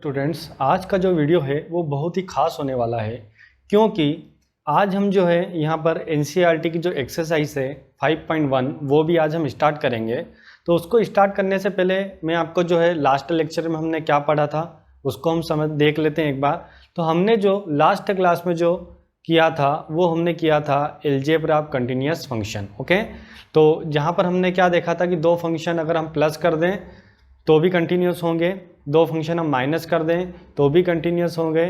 Students, आज का जो वीडियो है वो बहुत ही खास होने वाला है क्योंकि आज हम जो है यहाँ पर एनसीईआरटी की जो एक्सरसाइज है 5.1 वो भी आज हम स्टार्ट करेंगे। तो उसको स्टार्ट करने से पहले मैं आपको जो है लास्ट लेक्चर में हमने क्या पढ़ा था उसको हम देख लेते हैं एक बार। तो हमने जो लास्ट क्लास में जो किया था वो हमने किया था algebra of continuous function. Okay, तो जहाँ पर हमने क्या देखा था कि दो फंक्शन अगर हम प्लस कर दें तो भी कंटिन्यूअस होंगे, दो फंक्शन हम माइनस कर दें तो भी कंटिन्यूअस होंगे,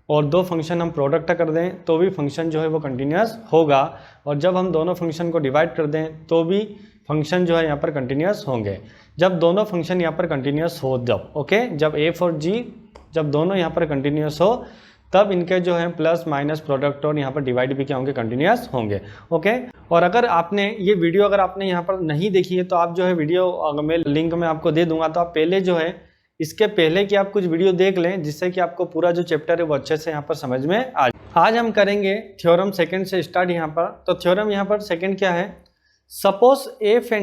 और दो फंक्शन हम प्रोडक्ट कर दें तो भी फंक्शन जो है वो कंटिन्यूअस होगा, और जब हम दोनों फंक्शन को डिवाइड कर दें तो भी फंक्शन जो है यहाँ पर कंटिन्यूअस होंगे। जब दोनों फंक्शन यहाँ पर कंटिन्यूअस हो, जब एफ और जी जब दोनों यहाँ पर कंटिन्यूअस हो तब इनके जो है प्लस माइनस प्रोडक्ट और यहाँ पर डिवाइड भी क्या होंगे, कंटिन्यूअस होंगे। ओके, और अगर आपने ये वीडियो अगर आपने यहाँ पर नहीं देखी है तो आप जो है वीडियो मैं लिंक में आपको दे दूंगा, तो आप पहले जो है इसके पहले कि आप कुछ वीडियो देख लें जिससे कि आपको पूरा जो चैप्टर है वो अच्छे से यहाँ पर समझ में आ जाए। आज हम करेंगे थ्योरम सेकंड से स्टार्ट यहाँ पर। तो थ्योरम यहाँ पर सेकंड क्या है, suppose F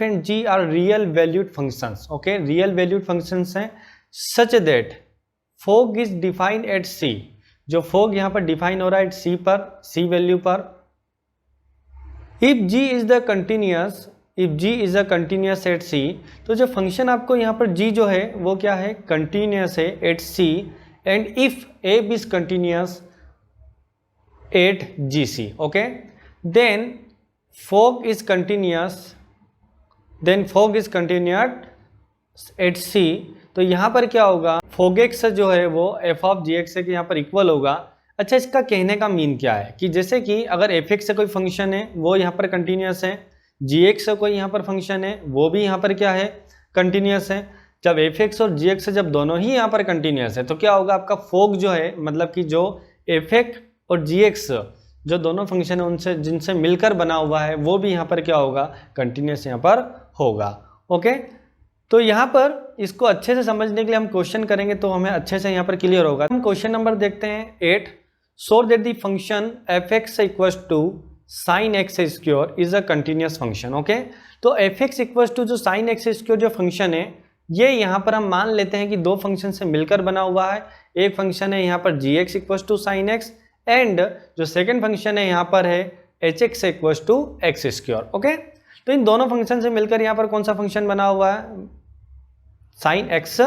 and G are real valued functions. Okay, real valued functions हैं such that fog is defined at C. जो फोग यहाँ पर डिफाइन हो रहा है एट सी पर, सी वैल्यू पर। If G is the continuous at C, तो जो फंक्शन आपको यहाँ पर जी जो है वो क्या है, कंटिन्यूअस है at C, and if F is continuous at G C. Okay, then fog is continuous at C. तो यहाँ पर क्या होगा, फोग एक्स जो है वो एफ ऑफ जी एक्स के यहाँ पर इक्वल होगा। अच्छा, इसका कहने का मीन क्या है कि जैसे कि अगर एफ एक्स से कोई फंक्शन है वो यहाँ पर कंटिन्यूअस है, जी एक्स से कोई यहाँ पर फंक्शन है वो भी यहाँ पर क्या है, कंटिन्यूअस है। जब एफ एक्स और जी एक्स जब दोनों ही यहाँ पर कंटिन्यूअस है तो क्या होगा, आपका फोग जो है मतलब कि जो एफ एक्स और जी एक्स जो दोनों फंक्शन है उनसे जिनसे मिलकर बना हुआ है वो भी यहाँ पर क्या होगा, कंटिन्यूअस यहाँ पर होगा। ओके, तो यहाँ पर इसको अच्छे से समझने के लिए हम क्वेश्चन करेंगे तो हमें अच्छे से यहाँ पर क्लियर होगा। हम क्वेश्चन नंबर देखते हैं 8। So that the function f x equals to sine x square is a continuous function. Okay, तो एफ एक्स इक्वल्स टू जो साइन एक्स स्क्वायर जो फंक्शन है ये यहाँ पर हम मान लेते हैं कि दो फंक्शन से मिलकर बना हुआ है। एक फंक्शन है यहाँ पर G X equals to sine X, and जो सेकेंड फंक्शन है यहाँ पर है H X equals to x square. Okay, तो इन दोनों फंक्शन से मिलकर यहाँ पर कौन सा फंक्शन बना हुआ है, साइन एक्स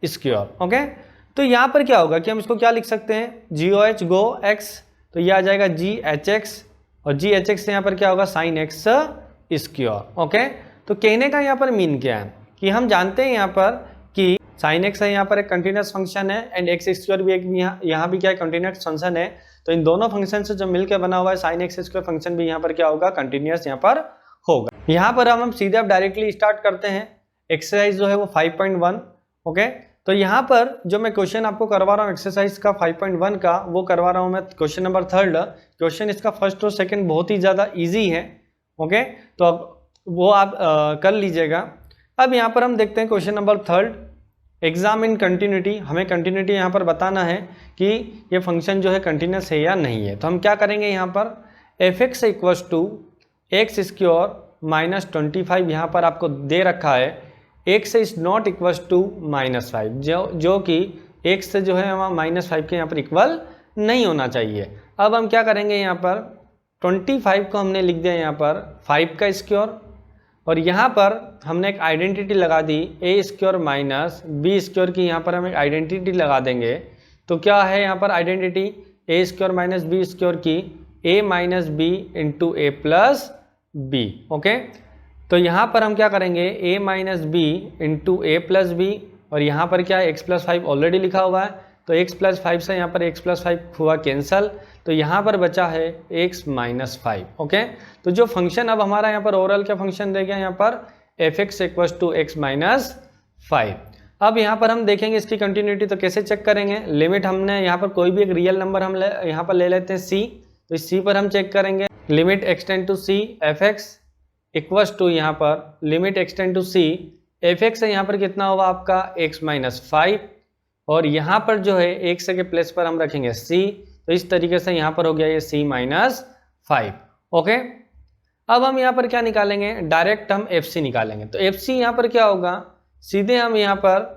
स्क्वायर। ओके, तो यहाँ पर क्या होगा कि हम इसको क्या लिख सकते हैं, जी ओ एच गो एक्स, तो ये आ जाएगा जी एच एक्स, और जी एच एक्स से यहाँ पर क्या होगा, साइन एक्स स्क्वायर। ओके, तो कहने का यहाँ पर मीन क्या है कि हम जानते हैं यहाँ पर कि साइन एक्स है यहाँ पर एक कंटिन्यूअस फंक्शन है, एंड एक्स स्क्वायर भी एक यहाँ भी क्या है, कंटिन्यूअस फंक्शन है। तो इन दोनों फंक्शन से जो मिलकर बना हुआ है साइन एक्स स्क्वायर फंक्शन भी यहाँ पर क्या होगा, कंटिन्यूअस यहाँ पर होगा। यहाँ पर हम सीधे अब डायरेक्टली स्टार्ट करते हैं एक्सरसाइज जो है वो 5.1। ओके, तो यहाँ पर जो मैं क्वेश्चन आपको करवा रहा हूँ एक्सरसाइज का 5.1 का, वो करवा रहा हूँ मैं क्वेश्चन नंबर 3। क्वेश्चन इसका फर्स्ट और सेकंड बहुत ही ज़्यादा इजी है। ओके, तो अब वो आप कर लीजिएगा। अब यहाँ पर हम देखते हैं question number 3, exam in continuity. हमें कंटिन्यूटी यहाँ पर बताना है कि ये फंक्शन जो है कंटिन्यूअस है या नहीं है। तो हम क्या करेंगे, यहाँ पर f x equals to x square minus 25 यहाँ पर आपको दे रखा है, x is not equals to -5, जो कि एक्स से जो है हमारा -5 के यहाँ पर इक्वल नहीं होना चाहिए। अब हम क्या करेंगे, यहाँ पर 25 को हमने लिख दिया यहाँ पर 5 का स्क्वायर, और यहाँ पर हमने एक आइडेंटिटी लगा दी ए स्क्वायर माइनस बी स्क्वायर की, यहाँ पर हम एक आइडेंटिटी लगा देंगे। तो क्या है यहाँ पर identity, a square minus b square की a minus b into a plus b. Okay, तो यहाँ पर हम क्या करेंगे, a minus b into a plus b, और यहाँ पर क्या है, x प्लस 5 ऑलरेडी लिखा हुआ है, तो x प्लस 5 से यहाँ पर x प्लस 5 हुआ कैंसल, तो यहाँ पर बचा है x माइनस 5। ओके, तो जो फंक्शन अब हमारा यहाँ पर ओवरऑल क्या फंक्शन रह गया, यहाँ पर f x equals to x minus 5। अब यहाँ पर हम देखेंगे इसकी कंटिन्यूटी, तो कैसे चेक करेंगे, लिमिट हमने यहाँ पर कोई भी एक रियल नंबर हम यहाँ पर ले लेते हैं c, तो इस c पर हम चेक करेंगे, limit x tend to c f x equals to यहाँ पर limit x tend to c f x है यहाँ पर कितना होगा आपका x माइनस 5, और यहाँ पर जो है x के प्लेस पर हम रखेंगे c, तो इस तरीके से यहाँ पर हो गया ये c माइनस 5। ओके, अब हम यहाँ पर क्या निकालेंगे, डायरेक्ट हम एफ सी निकालेंगे। तो एफ सी यहाँ पर क्या होगा, सीधे हम यहाँ पर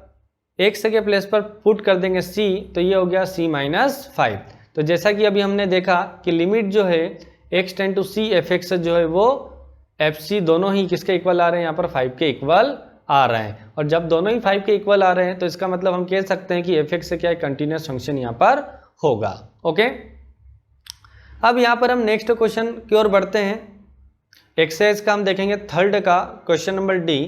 x के प्लेस पर पुट कर देंगे c, तो ये हो गया c माइनस 5। तो जैसा कि अभी हमने देखा कि लिमिट जो है x tend to c fx जो है वो fc दोनों ही किसके इक्वल आ रहे हैं, यहाँ पर 5 के इक्वल आ रहे हैं। और जब दोनों ही 5 के इक्वल आ रहे हैं तो इसका मतलब हम कह सकते हैं कि fx से क्या है, कंटिन्यूस फंक्शन यहाँ पर होगा। ओके, अब यहाँ पर हम नेक्स्ट क्वेश्चन की ओर बढ़ते हैं। एक्सरसाइज का हम देखेंगे थर्ड का क्वेश्चन नंबर डी।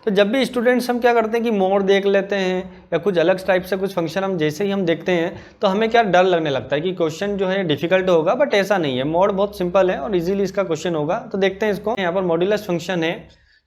तो जब भी स्टूडेंट्स हम क्या करते हैं कि मोड देख लेते हैं या कुछ अलग टाइप से कुछ फंक्शन हम जैसे ही हम देखते हैं तो हमें क्या डर लगने लगता है कि क्वेश्चन जो है डिफिकल्ट होगा, बट ऐसा नहीं है, मोड बहुत सिंपल है और इजीली इसका क्वेश्चन होगा। तो देखते हैं इसको। यहाँ पर मॉड्यूलस फंक्शन है,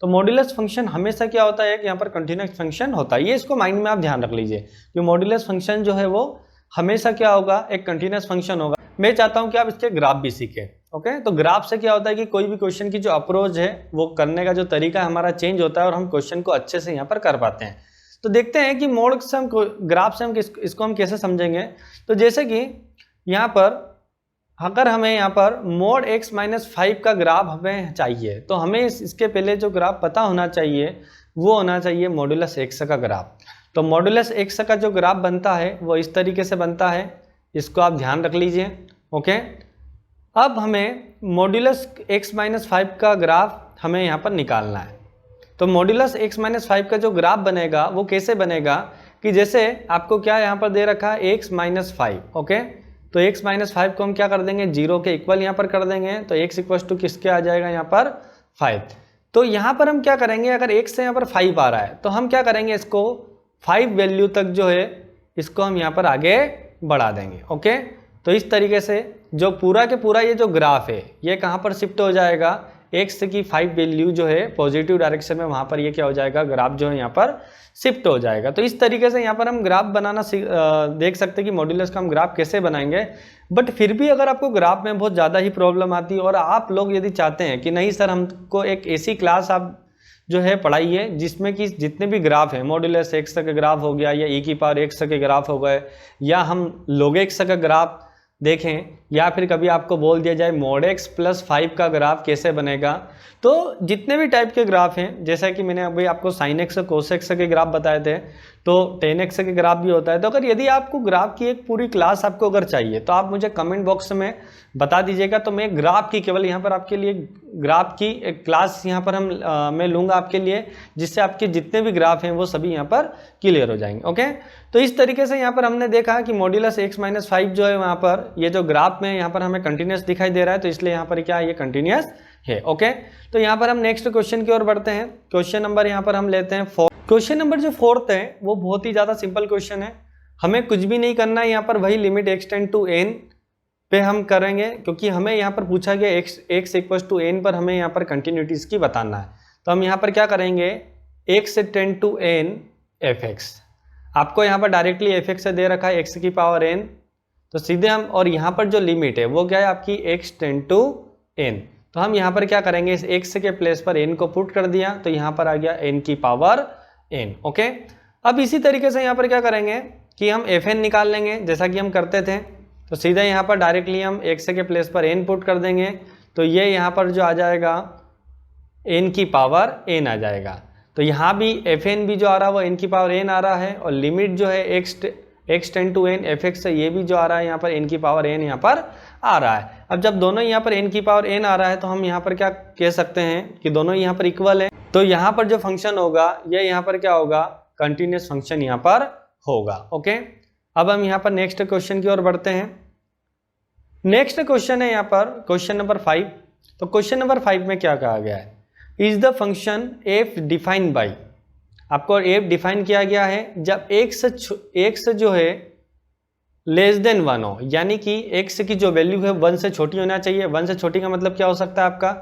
तो मॉड्यूलस फंक्शन हमेशा क्या होता है कि यहाँ पर कंटिन्यूस फंक्शन होता है। ये इसको माइंड में आप ध्यान रख लीजिए कि मॉड्यूलस फंक्शन जो है वो हमेशा क्या होगा, एक कंटिन्यूस फंक्शन होगा। मैं चाहता हूँ कि आप इसके ग्राफ भी सीखें। ओके, तो ग्राफ से क्या होता है कि कोई भी क्वेश्चन की जो अप्रोच है वो करने का जो तरीका हमारा चेंज होता है और हम क्वेश्चन को अच्छे से यहाँ पर कर पाते हैं। तो देखते हैं कि मोड से हम ग्राफ से हम इसको हम कैसे समझेंगे। तो जैसे कि यहाँ पर अगर हमें यहाँ पर मोड x माइनस 5 का ग्राफ हमें चाहिए तो हमें इसके पहले जो ग्राफ पता होना चाहिए वो होना चाहिए मॉड्यूलस x का ग्राफ। तो मॉड्यूलस x का जो ग्राफ बनता है वो इस तरीके से बनता है, इसको आप ध्यान रख लीजिए। ओके, अब हमें मॉड्यूलस x माइनस 5 का ग्राफ हमें यहाँ पर निकालना है। तो मॉड्यूलस x माइनस 5 का जो ग्राफ बनेगा वो कैसे बनेगा कि जैसे आपको क्या यहाँ पर दे रखा है x माइनस 5। ओके, तो x माइनस 5 को हम क्या कर देंगे, 0 के इक्वल यहाँ पर कर देंगे। तो x इक्वल टू किसके आ जाएगा यहाँ पर 5। तो यहाँ पर हम क्या करेंगे, अगर x से यहाँ पर 5 आ रहा है तो हम क्या करेंगे, इसको 5 वैल्यू तक जो है इसको हम यहाँ पर आगे बढ़ा देंगे। ओके, तो इस तरीके से जो पूरा के पूरा ये जो ग्राफ है ये कहाँ पर शिफ्ट हो जाएगा, x की 5 वैल्यू जो है पॉजिटिव डायरेक्शन में, वहाँ पर ये क्या हो जाएगा, ग्राफ जो है यहाँ पर शिफ्ट हो जाएगा। तो इस तरीके से यहाँ पर हम ग्राफ बनाना देख सकते हैं कि मॉड्यूलस का हम ग्राफ कैसे बनाएंगे। बट फिर भी अगर आपको ग्राफ में बहुत ज़्यादा ही प्रॉब्लम आती है और आप लोग यदि चाहते हैं कि नहीं सर हमको एक ऐसी क्लास आप जो है पढ़ाइए जिसमें कि जितने भी ग्राफ हैं, मॉड्यूलस x का ग्राफ हो गया या e की पावर x के ग्राफ हो गए या हम log x का ग्राफ देखें, या फिर कभी आपको बोल दिया जाए mod x प्लस 5 का ग्राफ कैसे बनेगा। तो जितने भी टाइप के ग्राफ हैं, जैसा कि मैंने अभी आपको sin x और cos x के ग्राफ बताए थे, तो tan x के ग्राफ भी होता है। तो अगर यदि आपको ग्राफ की एक पूरी क्लास आपको अगर चाहिए तो आप मुझे कमेंट बॉक्स में बता दीजिएगा, तो मैं ग्राफ की केवल यहाँ पर आपके लिए ग्राफ की एक क्लास यहाँ पर मैं लूँगा आपके लिए, जिससे आपके जितने भी ग्राफ हैं वो सभी यहाँ पर क्लियर हो जाएंगे। ओके, तो इस तरीके से यहाँ पर हमने देखा कि मॉड्यूलस x माइनस 5 जो है वहाँ पर ये जो ग्राफ में यहाँ पर हमें कंटिन्यूस दिखाई दे रहा है, तो इसलिए यहाँ पर क्या है, ये कंटिन्यूस है। ओके, तो यहाँ पर हम नेक्स्ट क्वेश्चन की ओर बढ़ते हैं। क्वेश्चन नंबर यहाँ पर हम लेते हैं 4। क्वेश्चन नंबर जो 4th है वो बहुत ही ज़्यादा सिंपल क्वेश्चन है, हमें कुछ भी नहीं करना है। यहाँ पर वही limit x tend to n पे हम करेंगे, क्योंकि हमें यहाँ पर पूछा गया x इक्वल टू n पर हमें यहाँ पर कंटिन्यूटीज की बताना है। तो हम यहाँ पर क्या करेंगे, x tend to n fx, आपको यहाँ पर डायरेक्टली fx से दे रखा है x की पावर n, तो सीधे हम, और यहाँ पर जो लिमिट है वो क्या है आपकी x टेंड टू n, तो हम यहाँ पर क्या करेंगे, इस x के प्लेस पर n को पुट कर दिया, तो यहाँ पर आ गया n की पावर n। ओके, अब इसी तरीके से यहाँ पर क्या करेंगे कि हम fn निकाल लेंगे जैसा कि हम करते थे। तो सीधा यहाँ पर डायरेक्टली हम x के प्लेस पर n पुट कर देंगे, तो ये यहाँ पर जो आ जाएगा n की पावर n आ जाएगा। तो यहाँ भी fn भी जो आ रहा है वो n की पावर n आ रहा है, और लिमिट जो है x tend to n fx से ये भी जो आ रहा है यहाँ पर n की पावर n यहाँ पर आ रहा है। अब जब दोनों यहाँ पर n की पावर n आ रहा है तो हम यहाँ पर क्या कह सकते हैं कि दोनों यहाँ पर इक्वल है। तो यहाँ पर जो फंक्शन होगा ये यहाँ पर क्या होगा, कंटिन्यूस फंक्शन यहाँ पर होगा। ओके, अब हम यहाँ पर नेक्स्ट क्वेश्चन की ओर बढ़ते हैं। नेक्स्ट क्वेश्चन है यहाँ पर क्वेश्चन नंबर 5। तो क्वेश्चन नंबर 5 में क्या कहा गया है, is the function f defined by, आपको f डिफाइन किया गया है जब x जो है लेस देन 1 हो, यानी कि x की जो वैल्यू है 1 से छोटी होना चाहिए। 1 से छोटी का मतलब क्या हो सकता है आपका,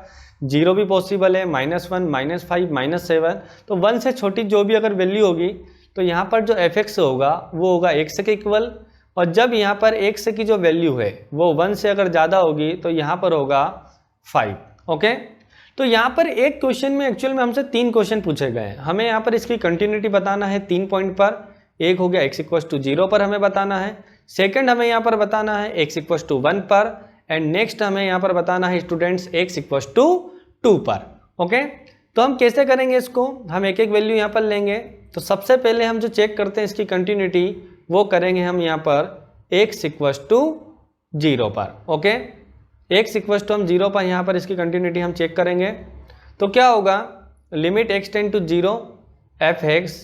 0 भी पॉसिबल है, -1, -5, -7। तो 1 से छोटी जो भी अगर वैल्यू होगी तो यहाँ पर जो fx होगा वो होगा x के इक्वल, और जब यहाँ पर x की जो वैल्यू है वो 1 से अगर ज़्यादा होगी तो यहाँ पर होगा 5। ओके, तो यहाँ पर एक क्वेश्चन में एक्चुअल में हमसे 3 क्वेश्चन पूछे गए हैं। हमें यहाँ पर इसकी कंटिन्यूटी बताना है 3 पॉइंट पर। एक हो गया x इक्वल टू 0 पर हमें बताना है, सेकंड हमें यहाँ पर बताना है x इक्वल टू 1 पर, एंड नेक्स्ट हमें यहाँ पर बताना है स्टूडेंट्स x इक्वल टू 2 पर। ओके, तो हम कैसे करेंगे इसको, हम एक एक वैल्यू यहाँ पर लेंगे। तो सबसे पहले हम जो चेक करते हैं इसकी कंटिन्यूटी वो करेंगे हम यहाँ पर x इक्वस टू 0 पर। ओके, x इक्वस टू हम 0 पर यहाँ पर इसकी कंटिन्यूटी हम चेक करेंगे। तो क्या होगा, limit x tend to 0 f(x),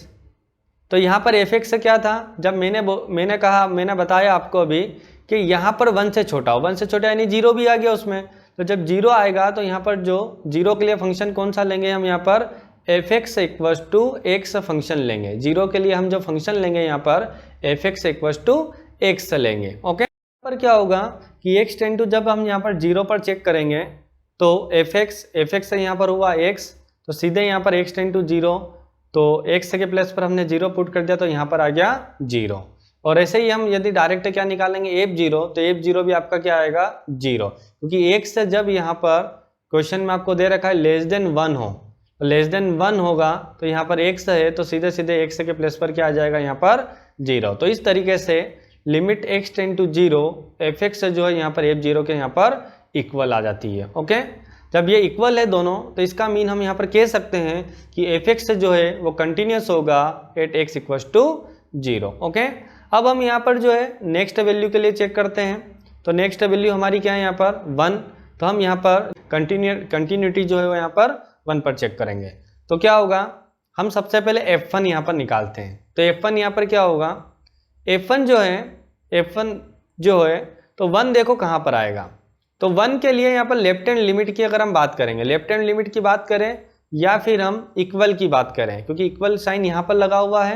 तो यहाँ पर f(x) से क्या था, जब मैंने बताया आपको अभी कि यहाँ पर 1 से छोटा हो, 1 से छोटा यानी 0 भी आ गया उसमें। तो जब 0 आएगा तो यहाँ पर जो 0 के लिए फंक्शन कौन सा लेंगे हम, यहाँ पर f(x) equals to x function लेंगे। 0 के लिए हम जो फंक्शन लेंगे यहाँ पर f(x) इक्वस टू x लेंगे। ओके, पर क्या होगा कि x टेंड टू, जब हम यहाँ पर 0 पर चेक करेंगे तो f(x) से यहाँ पर हुआ x, तो सीधे यहाँ पर x टेंड टू 0, तो x के प्लेस पर हमने 0 पुट कर दिया तो यहाँ पर आ गया 0। और ऐसे ही हम यदि डायरेक्ट क्या निकालेंगे f0, तो f0 भी आपका क्या आएगा 0, क्योंकि x से जब यहाँ पर क्वेश्चन में आपको दे रखा है लेस देन 1 हो, तो लेस देन 1 होगा तो यहाँ पर x है तो सीधे सीधे x के प्लेस पर क्या आ जाएगा यहाँ पर 0। तो इस तरीके से limit x tend to 0 f(x) जो है यहाँ पर f0 के यहाँ पर इक्वल आ जाती है। ओके, जब ये इक्वल है दोनों तो इसका मीन हम यहाँ पर कह सकते हैं कि f(x) जो है वो कंटिन्यूस होगा at x equals to 0। Okay, अब हम यहाँ पर जो है नेक्स्ट वैल्यू के लिए चेक करते हैं। तो नेक्स्ट वैल्यू हमारी क्या है यहाँ पर 1, तो हम यहाँ पर कंटिन्यूटी जो है वो यहाँ पर 1 पर चेक करेंगे। तो क्या होगा, हम सबसे पहले f1 यहाँ पर निकालते हैं। तो f1 यहाँ पर क्या होगा, f1 जो है तो 1 देखो कहाँ पर आएगा, तो 1 के लिए यहाँ पर लेफ्ट हैंड लिमिट की अगर हम बात करेंगे, लेफ्ट हैंड लिमिट की बात करें या फिर हम इक्वल की बात करें, क्योंकि इक्वल साइन यहाँ पर लगा हुआ है,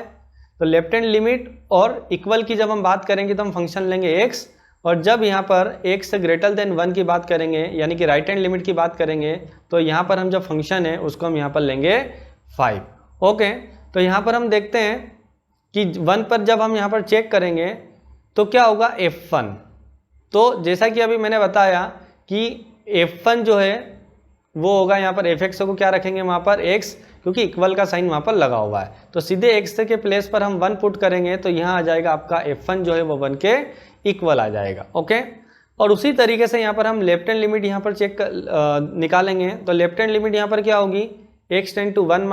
तो लेफ्ट हैंड लिमिट और इक्वल की जब हम बात करेंगे तो हम फंक्शन लेंगे x, और जब यहाँ पर x से ग्रेटर देन 1 की बात करेंगे यानी कि राइट हैंड लिमिट की बात करेंगे तो यहाँ पर हम जो फंक्शन है उसको हम यहाँ पर लेंगे 5। ओके, तो यहाँ पर हम देखते हैं कि 1 पर जब हम यहाँ पर चेक करेंगे तो क्या होगा f1, तो जैसा कि अभी मैंने बताया कि f1 जो है वो होगा यहाँ पर f(x) को क्या रखेंगे वहाँ पर x, क्योंकि इक्वल का साइन वहाँ पर लगा हुआ है, तो सीधे x के प्लेस पर हम 1 पुट करेंगे तो यहाँ आ जाएगा आपका f1 जो है वो 1 के इक्वल आ जाएगा। ओके, और उसी तरीके से यहाँ पर हम लेफ्ट हैंड लिमिट यहाँ पर चेक निकालेंगे। तो लेफ्ट हैंड लिमिट यहाँ पर क्या होगी, x tend to 1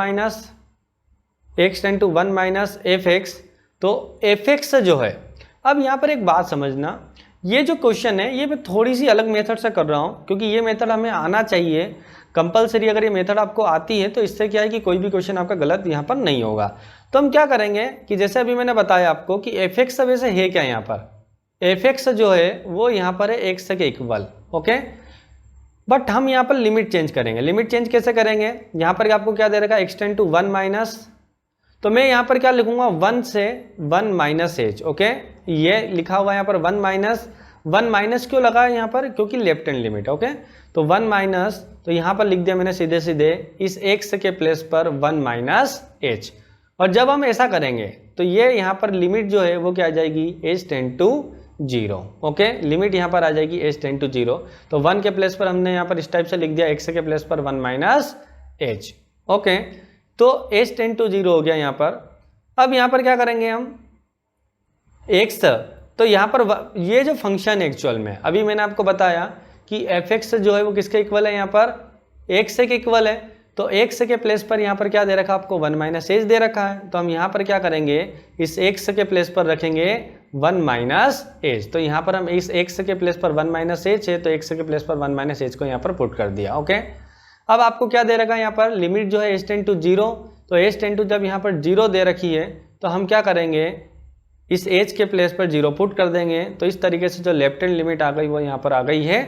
minus f(x), तो f(x) जो है, अब यहाँ पर एक बात समझना, ये जो क्वेश्चन है ये मैं थोड़ी सी अलग मेथड से कर रहा हूँ, क्योंकि ये मेथड हमें आना चाहिए कंपलसरी। अगर ये मेथड आपको आती है तो इससे क्या है कि कोई भी क्वेश्चन आपका गलत यहाँ पर नहीं होगा। तो हम क्या करेंगे कि जैसे अभी मैंने बताया आपको कि f(x) वैसे है क्या, यहाँ पर f(x) जो है वो यहाँ पर है x के इक्वल। ओके, बट हम यहाँ पर लिमिट चेंज करेंगे। लिमिट चेंज कैसे करेंगे, यहाँ पर आपको क्या दे रखा है x टेंड टू 1 माइनस, तो मैं यहाँ पर क्या लिखूंगा 1 से 1 माइनस h। ओके, ये लिखा हुआ है यहाँ पर 1 माइनस क्यों लगा है यहाँ पर, क्योंकि लेफ्ट हैंड लिमिट। ओके, तो 1 माइनस, तो यहाँ पर लिख दिया मैंने सीधे सीधे इस x के प्लेस पर 1 माइनस h। और जब हम ऐसा करेंगे तो ये यहाँ पर लिमिट जो है वो क्या आ जाएगी h tend to 0। Okay, limit यहाँ पर आ जाएगी h टेंड टू 0, तो 1 के प्लेस पर हमने यहाँ पर इस टाइप से लिख दिया x के प्लेस पर 1 माइनस h। ओके, तो h टेंड टू 0 हो गया यहाँ पर। अब यहाँ पर क्या करेंगे हम x, तो यहाँ पर ये जो फंक्शन है एक्चुअल में अभी मैंने आपको बताया कि f(x) जो है वो किसके इक्वल है, यहाँ पर x के इक्वल है, तो x के प्लेस पर यहाँ पर क्या दे रखा है आपको 1 माइनस h दे रखा है, तो हम यहाँ पर क्या करेंगे इस x के प्लेस पर रखेंगे 1 माइनस h। तो यहाँ पर हम इस x के प्लेस पर 1 माइनस h है तो x के प्लेस पर 1 माइनस h को यहाँ पर पुट कर दिया। ओके, अब आपको क्या दे रखा है यहाँ पर लिमिट जो है h टेंड टू 0, तो h टेंड टू जब यहाँ पर 0 दे रखी है तो हम क्या करेंगे इस h के प्लेस पर 0 पुट कर देंगे, तो इस तरीके से जो लेफ्ट हैंड लिमिट आ गई वो यहाँ पर आ गई है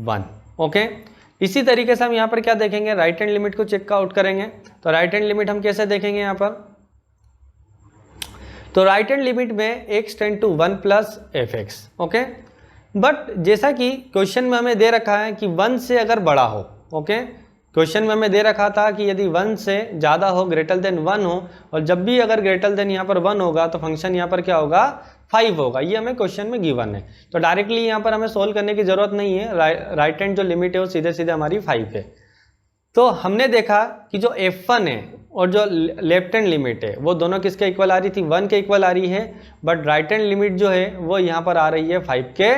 1। ओके, इसी तरीके से हम यहाँ पर क्या देखेंगे राइट हैंड लिमिट को चेक आउट करेंगे। तो राइट हैंड लिमिट हम कैसे देखेंगे यहाँ पर, तो राइट हैंड लिमिट में x tend to 1 plus f(x). Okay, but जैसा कि क्वेश्चन में हमें दे रखा है कि 1 से अगर बड़ा हो, ओके, क्वेश्चन में हमें दे रखा था कि यदि 1 से ज़्यादा हो ग्रेटर देन 1 हो, और जब भी अगर ग्रेटर देन यहाँ पर 1 होगा तो फंक्शन यहाँ पर क्या होगा 5 होगा, ये हमें क्वेश्चन में गिवन है। तो डायरेक्टली यहाँ पर हमें सोल्व करने की ज़रूरत नहीं है, राइट हैंड जो लिमिट है वो सीधे सीधे हमारी 5 है। तो हमने देखा कि जो f1 है और जो लेफ्ट हैंड लिमिट है वो दोनों किसके इक्वल आ रही थी, 1 के इक्वल आ रही है, बट राइट हैंड लिमिट जो है वो यहाँ पर आ रही है 5 के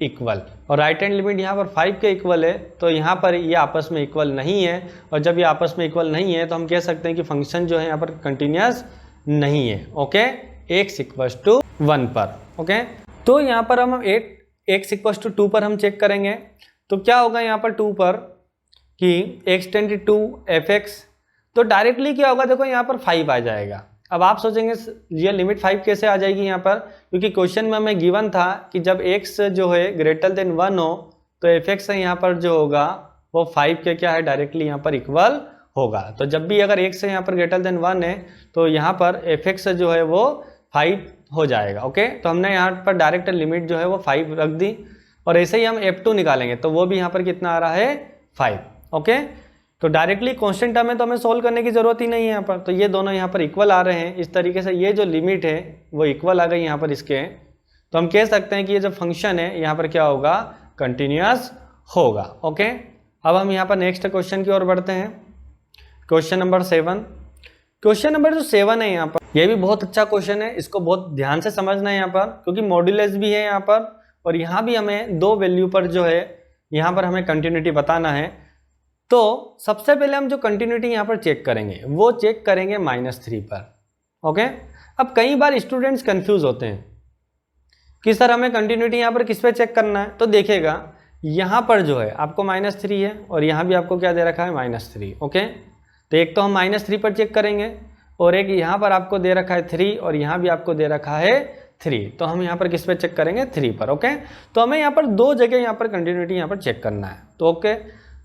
इक्वल, और राइट हैंड लिमिट यहाँ पर 5 के इक्वल है, तो यहाँ पर ये आपस में इक्वल नहीं है। और जब ये आपस में इक्वल नहीं है तो हम कह सकते हैं कि फंक्शन जो है यहाँ पर कंटिन्यूस नहीं है। ओके, x इक्वल टू 1 पर। ओके, तो यहाँ पर हम x इक्वल टू 2 पर हम चेक करेंगे। तो क्या होगा यहाँ पर 2 पर कि x टेंड टू fx, तो डायरेक्टली क्या होगा, देखो यहाँ पर 5 आ जाएगा। अब आप सोचेंगे ये लिमिट 5 कैसे आ जाएगी यहाँ पर, क्योंकि क्वेश्चन में हमें गिवन था कि जब x जो है ग्रेटर देन 1 हो तो fx यहाँ पर जो होगा वो 5 के क्या है, डायरेक्टली यहाँ पर इक्वल होगा। तो जब भी अगर x यहाँ पर ग्रेटर देन 1 है तो यहाँ पर fx जो है वो 5 हो जाएगा। ओके, तो हमने यहाँ पर डायरेक्ट लिमिट जो है वो 5 रख दी, और ऐसे ही हम f2 निकालेंगे तो वो भी यहाँ पर कितना आ रहा है, 5। ओके, तो डायरेक्टली कांस्टेंट टर्म है तो हमें सोल्व करने की जरूरत ही नहीं है यहाँ पर, तो ये दोनों यहाँ पर इक्वल आ रहे हैं। इस तरीके से ये जो लिमिट है वो इक्वल आ गई यहाँ पर इसके, तो हम कह सकते हैं कि ये जो फंक्शन है यहाँ पर क्या होगा, कंटिन्यूअस होगा। ओके, अब हम यहाँ पर नेक्स्ट क्वेश्चन की ओर बढ़ते हैं। Question number 7। क्वेश्चन नंबर जो 7 है यहाँ पर, यह भी बहुत अच्छा क्वेश्चन है, इसको बहुत ध्यान से समझना है यहाँ पर, क्योंकि मॉड्यूलस भी है यहाँ पर, और यहाँ भी हमें 2 वैल्यू पर जो है यहाँ पर हमें कंटिन्यूटी बताना है। तो सबसे पहले हम जो कंटिन्यूटी यहाँ पर चेक करेंगे वो चेक करेंगे -3 पर। ओके, अब कई बार स्टूडेंट्स कंफ्यूज होते हैं कि सर हमें कंटिन्यूटी यहाँ पर किस पे चेक करना है। तो देखिएगा यहाँ पर जो है आपको -3 है और यहाँ भी आपको क्या दे रखा है, -3। ओके, तो एक तो हम -3 पर चेक करेंगे, और एक यहाँ पर आपको दे रखा है 3 और यहाँ भी आपको दे रखा है 3, तो हम यहाँ पर किस पे चेक करेंगे, 3 पर। ओके, तो हमें यहाँ पर 2 जगह यहाँ पर कंटिन्यूटी यहाँ पर चेक करना है। तो ओके,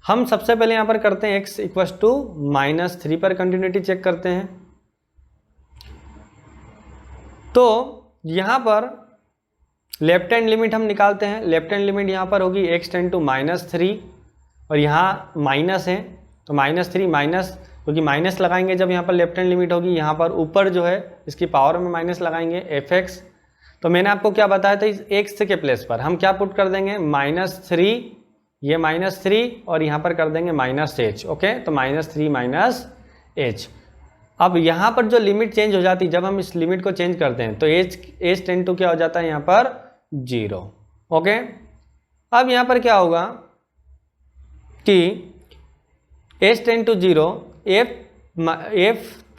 हम सबसे पहले यहाँ पर करते हैं x इक्वल टू -3 पर कंटिन्यूटी चेक करते हैं। तो यहाँ पर लेफ्ट हैंड लिमिट हम निकालते हैं। लेफ्ट हैंड लिमिट यहाँ पर होगी x टेंड टू -3, और यहाँ माइनस है तो -3 माइनस, क्योंकि माइनस लगाएंगे जब यहाँ पर लेफ्ट हैंड लिमिट होगी, यहाँ पर ऊपर जो है इसकी पावर में माइनस लगाएंगे fx। तो मैंने आपको क्या बताया था, इस x के प्लेस पर हम क्या पुट कर देंगे, -3, ये -3 और यहाँ पर कर देंगे -h। ओके, तो -3 -h। अब यहाँ पर जो लिमिट चेंज हो जाती है, जब हम इस लिमिट को चेंज करते हैं तो h टेंड टू क्या हो जाता है यहाँ पर 0। ओके, अब यहाँ पर क्या होगा कि h tend to 0, f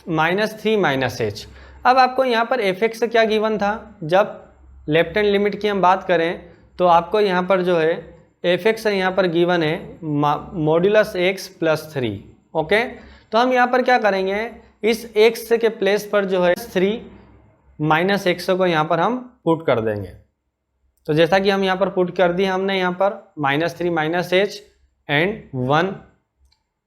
-3 -h। अब आपको यहाँ पर fx से क्या गिवन था, जब लेफ्ट हैंड लिमिट की हम बात करें तो आपको यहाँ पर जो है fx यहाँ पर गिवन है मॉड्यूलस x + 3। ओके, तो हम यहाँ पर क्या करेंगे, इस x के प्लेस पर जो है 3 - x को यहाँ पर हम पुट कर देंगे। तो जैसा कि हम यहाँ पर पुट कर दिया हमने यहाँ पर -3 -h एंड 1।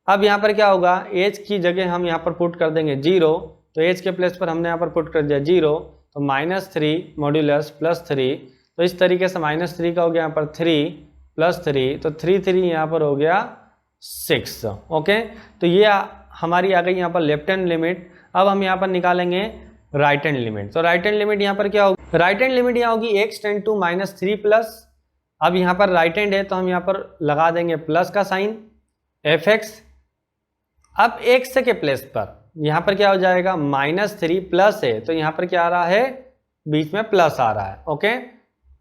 अब यहाँ पर क्या होगा, h की जगह हम यहाँ पर पुट कर देंगे 0, तो h के प्लेस पर हमने यहाँ पर पुट कर दिया 0, तो -3 मॉड्यूलस +3, तो इस तरीके से -3 का हो गया यहाँ पर 3 + 3, तो 3 यहाँ पर हो गया 6। ओके, तो ये हमारी आ गई यहाँ पर लेफ्ट हैंड लिमिट। अब हम यहाँ पर निकालेंगे राइट हैंड लिमिट। तो राइट हैंड लिमिट यहाँ पर क्या होगी, राइट हैंड लिमिट यहाँ होगी x टेंड टू -3 प्लस, अब यहाँ पर राइट हैंड है तो हम यहाँ पर लगा देंगे प्लस का साइन fx। अब x के प्लेस पर यहाँ पर क्या हो जाएगा, -3 प्लस है तो यहाँ पर क्या आ रहा है, बीच में प्लस आ रहा है। ओके,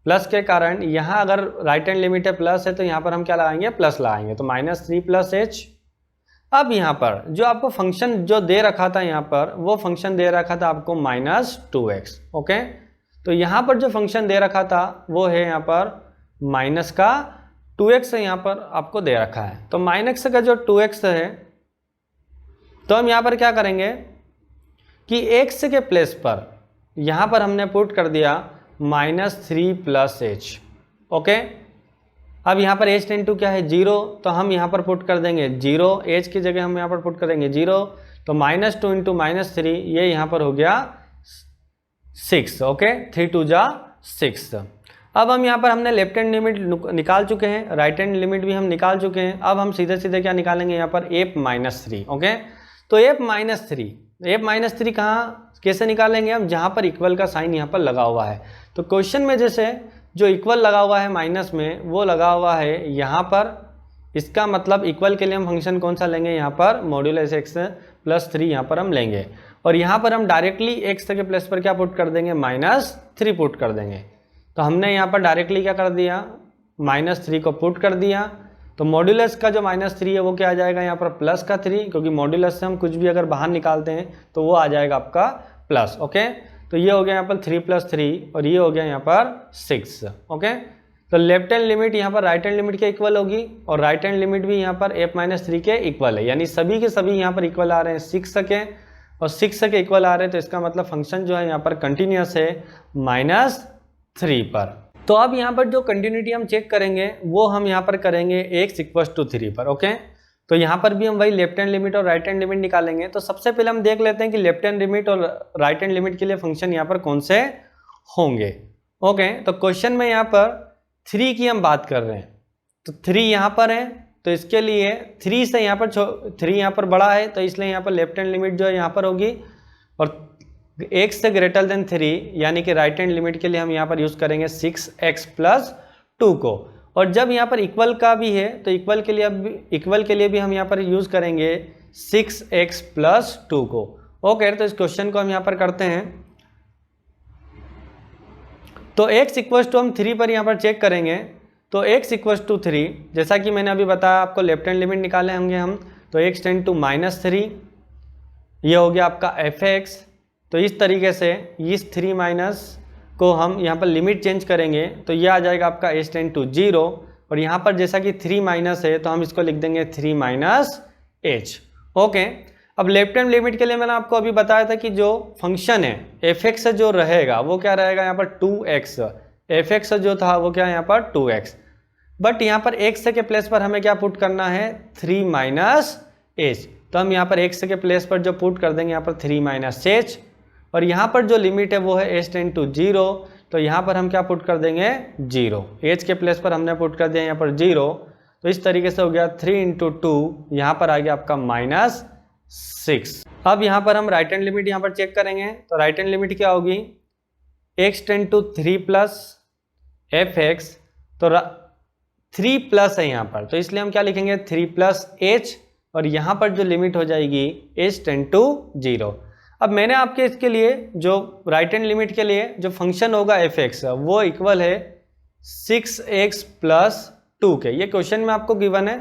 प्लस के कारण यहाँ अगर राइट हैंड लिमिट है प्लस है तो यहाँ पर हम क्या लगाएंगे, प्लस लगाएंगे, तो -3 + h। अब यहाँ पर जो आपको फंक्शन जो दे रखा था, यहाँ पर वो फंक्शन दे रखा था आपको -2x। ओके, तो यहाँ पर जो फंक्शन दे रखा था वो है यहाँ पर -2x यहाँ पर आपको दे रखा है। तो -x का जो 2x है, तो हम यहाँ पर क्या करेंगे कि x के प्लेस पर यहाँ पर हमने पुट कर दिया -3 + h। ओके, अब यहाँ पर h टेंड टू क्या है 0, तो हम यहाँ पर पुट कर देंगे 0, h की जगह हम यहाँ पर पुट करेंगे 0, तो -2 × -3 ये यहाँ पर हो गया 6। ओके, 3 × 2 = 6। अब हम यहाँ पर हमने लेफ्ट हैंड लिमिट निकाल चुके हैं, राइट हैंड लिमिट भी हम निकाल चुके हैं। अब हम सीधे सीधे क्या निकालेंगे यहाँ पर, f -3। ओके, तो f -3 कहाँ कैसे निकालेंगे हम, जहाँ पर इक्वल का साइन यहाँ पर लगा हुआ है। तो क्वेश्चन में जैसे जो इक्वल लगा हुआ है माइनस में, वो लगा हुआ है यहाँ पर, इसका मतलब इक्वल के लिए हम फंक्शन कौन सा लेंगे, यहाँ पर मॉड्यूलस x + 3 यहाँ पर हम लेंगे, और यहाँ पर हम डायरेक्टली x के प्लेस पर क्या पुट कर देंगे, -3 पुट कर देंगे। तो हमने यहाँ पर डायरेक्टली क्या कर दिया, -3 को पुट कर दिया, तो मॉड्यूलस का जो -3 है वो क्या आ जाएगा यहाँ पर +3, क्योंकि मॉड्यूलस से हम कुछ भी अगर बाहर निकालते हैं तो वो आ जाएगा आपका प्लस। ओके, तो ये हो गया यहाँ पर 3 + 3 और ये हो गया यहाँ पर 6। ओके, तो लेफ्ट हैंड लिमिट यहाँ पर राइट हैंड लिमिट के इक्वल होगी और राइट हैंड लिमिट भी यहाँ पर f - 3 के इक्वल है, यानी सभी के सभी यहाँ पर इक्वल आ रहे हैं 6 के और 6 के इक्वल आ रहे हैं, तो इसका मतलब फंक्शन जो है यहाँ पर कंटिन्यूस है -3 पर। तो अब यहाँ पर जो कंटिन्यूटी हम चेक करेंगे वो हम यहाँ पर करेंगे x = 3 पर। ओके, तो यहाँ पर भी हम वही लेफ्ट हैंड लिमिट और राइट हैंड लिमिट निकालेंगे। तो सबसे पहले हम देख लेते हैं कि लेफ्ट हैंड लिमिट और राइट हैंड लिमिट के लिए फंक्शन यहाँ पर कौन से होंगे। ओके, तो क्वेश्चन में यहाँ पर 3 की हम बात कर रहे हैं, तो 3 यहाँ पर है, तो इसके लिए 3 से यहाँ पर 3 यहाँ पर बड़ा है, तो इसलिए यहाँ पर लेफ्ट हैंड लिमिट जो है यहाँ पर होगी और x से ग्रेटर देन 3 यानी कि राइट हैंड लिमिट के लिए हम यहाँ पर यूज़ करेंगे 6x + 2 को। और जब यहाँ पर इक्वल का भी है तो इक्वल के लिए भी हम यहाँ पर यूज़ करेंगे 6x + 2 को। ओके, तो इस क्वेश्चन को हम यहाँ पर करते हैं। तो x = हम 3 पर यहाँ पर चेक करेंगे, तो x = 3 जैसा कि मैंने अभी बताया आपको लेफ्ट हैंड लिमिट निकाले होंगे हम, तो x टेंड टू -3 ये हो गया आपका fx। तो इस तरीके से इस 3 को हम यहाँ पर लिमिट चेंज करेंगे तो ये आ जाएगा आपका h टेंड टू 0 और यहाँ पर जैसा कि 3 है तो हम इसको लिख देंगे 3 - h। ओके, अब लेफ्ट हैंड लिमिट के लिए मैंने आपको अभी बताया था कि जो फंक्शन है fx जो रहेगा वो क्या रहेगा यहाँ पर 2x, fx जो था वो क्या है यहाँ पर 2x, बट यहाँ पर x के प्लेस पर हमें क्या पुट करना है 3 - h, तो हम यहाँ पर x के प्लेस पर जो पुट कर देंगे यहाँ पर 3 - h और यहाँ पर जो लिमिट है वो है h टेंड टू 0, तो यहाँ पर हम क्या पुट कर देंगे 0, h के प्लेस पर हमने पुट कर दिया यहाँ पर 0, तो इस तरीके से हो गया 3 × 2 यहाँ पर आ गया आपका -6। अब यहाँ पर हम राइट हैंड लिमिट यहाँ पर चेक करेंगे, तो राइट हैंड लिमिट क्या होगी x टेंड टू 3 + fx, तो 3 प्लस है यहाँ पर, तो इसलिए हम क्या लिखेंगे 3 + h और यहाँ पर जो लिमिट हो जाएगी h टेंड टू 0। अब मैंने आपके इसके लिए जो राइट हैंड लिमिट के लिए जो फंक्शन होगा fx वो इक्वल है 6x + 2 के, ये क्वेश्चन में आपको गिवन है।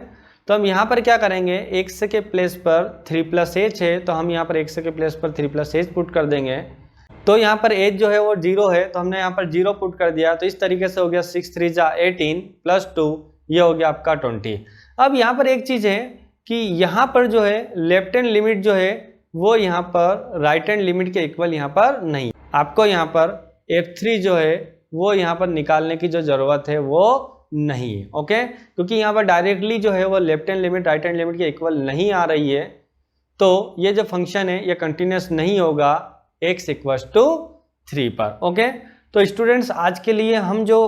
तो हम यहाँ पर क्या करेंगे x के प्लेस पर 3 + h है, तो हम यहाँ पर x के प्लेस पर 3 + h पुट कर देंगे, तो यहाँ पर h जो है वो 0 है तो हमने यहाँ पर 0 पुट कर दिया, तो इस तरीके से हो गया 6 × 3 = 18 + 2 ये हो गया आपका 20। अब यहाँ पर एक चीज़ है कि यहाँ पर जो है लेफ्ट हैंड लिमिट जो है वो यहाँ पर राइट हैंड लिमिट के इक्वल यहाँ पर नहीं, आपको यहाँ पर f3 जो है वो यहाँ पर निकालने की जो ज़रूरत है वो नहीं है। ओके, क्योंकि यहाँ पर डायरेक्टली जो है वो left hand limit right hand limit के इक्वल नहीं आ रही है, तो ये जो फंक्शन है ये कंटिन्यूस नहीं होगा x = 3 पर। ओके, तो स्टूडेंट्स आज के लिए हम जो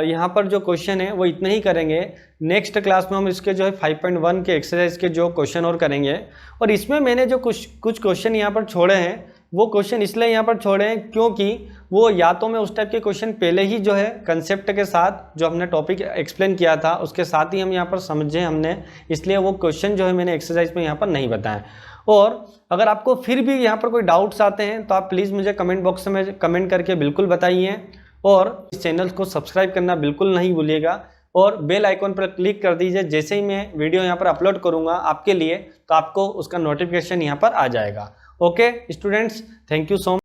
यहाँ पर जो क्वेश्चन है वो इतने ही करेंगे। नेक्स्ट क्लास में हम इसके जो है 5.1 के एक्सरसाइज के जो क्वेश्चन और करेंगे, और इसमें मैंने जो कुछ क्वेश्चन यहाँ पर छोड़े हैं वो क्वेश्चन इसलिए यहाँ पर छोड़े हैं क्योंकि वो या तो मैं उस टाइप के क्वेश्चन पहले ही जो है कंसेप्ट के साथ जो हमने टॉपिक एक्सप्लेन किया था उसके साथ ही हम यहाँ पर समझे हमने, इसलिए वो क्वेश्चन जो है मैंने एक्सरसाइज में यहाँ पर नहीं बताया। और अगर आपको फिर भी यहाँ पर कोई डाउट्स आते हैं तो आप प्लीज़ मुझे कमेंट बॉक्स में कमेंट करके बिल्कुल बताइए, और इस चैनल को सब्सक्राइब करना बिल्कुल नहीं भूलिएगा और बेल आइकॉन पर क्लिक कर दीजिए, जैसे ही मैं वीडियो यहाँ पर अपलोड करूँगा आपके लिए तो आपको उसका नोटिफिकेशन यहाँ पर आ जाएगा। Okay students, thank you so much.